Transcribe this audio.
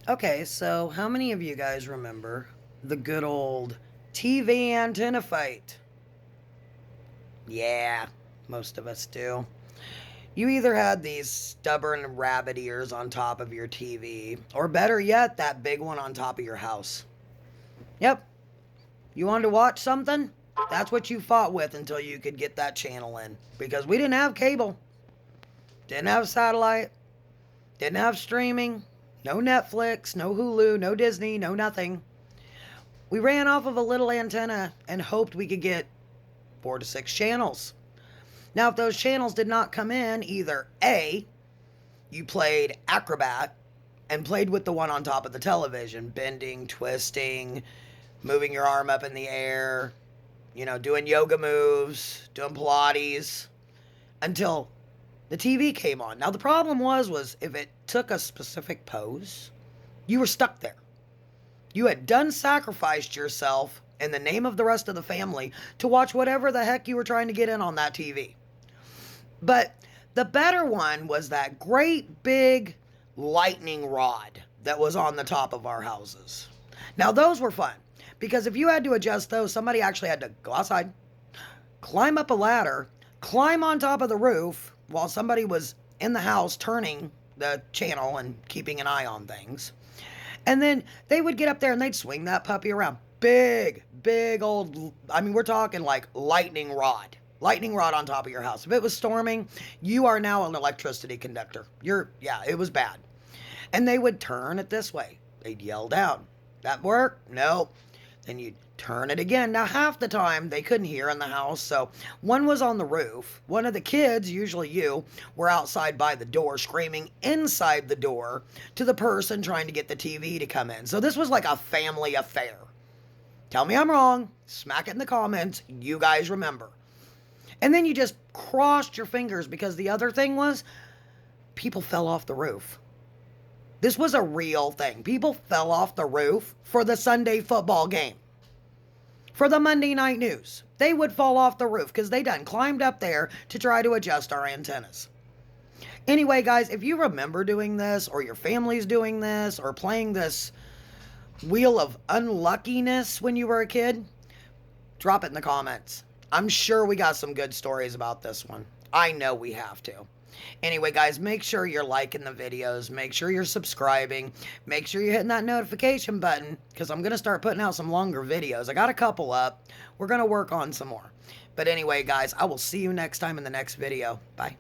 Okay, so how many of you guys remember the good old TV antenna fight? Yeah, most of us do. You either had these stubborn rabbit ears on top of your TV, or better yet, that big one on top of your house. Yep, you wanted to watch something? That's what you fought with until you could get that channel in. Because we didn't have cable, didn't have satellite, didn't have streaming, no Netflix, no Hulu, no Disney, no nothing. We ran off of a little antenna and hoped we could get 4 to 6 channels. Now, if those channels did not come in, either A, you played Acrobat and played with the one on top of the television, bending, twisting, moving your arm up in the air, doing yoga moves, doing Pilates until the TV came on. Now, the problem was if it took a specific pose, you were stuck there. You had done sacrificed yourself in the name of the rest of the family to watch whatever the heck you were trying to get in on that TV. But the better one was that great big lightning rod that was on the top of our houses. Now, those were fun because if you had to adjust those, somebody actually had to go outside, climb up a ladder, climb on top of the roof while somebody was in the house turning the channel and keeping an eye on things. And then they would get up there and they'd swing that puppy around. Big old, we're talking like lightning rod. Lightning rod on top of your house. If it was storming, you are now an electricity conductor. It was bad. And they would turn it this way. They'd yell down. That work? No. Then you'd turn it again. Now, half the time they couldn't hear in the house, so one was on the roof. One of the kids, usually you, were outside by the door screaming inside the door to the person trying to get the TV to come in. So this was like a family affair. Tell me I'm wrong. Smack it in the comments. You guys remember. And then you just crossed your fingers because the other thing was people fell off the roof. This was a real thing. People fell off the roof for the Sunday football game. For the Monday night news. They would fall off the roof because they done climbed up there to try to adjust our antennas. Anyway, guys, if you remember doing this or your family's doing this or playing this wheel of unluckiness when you were a kid, drop it in the comments. I'm sure we got some good stories about this one. I know we have to. Anyway, guys, make sure you're liking the videos. Make sure you're subscribing. Make sure you're hitting that notification button because I'm going to start putting out some longer videos. I got a couple up. We're going to work on some more. But anyway, guys, I will see you next time in the next video. Bye.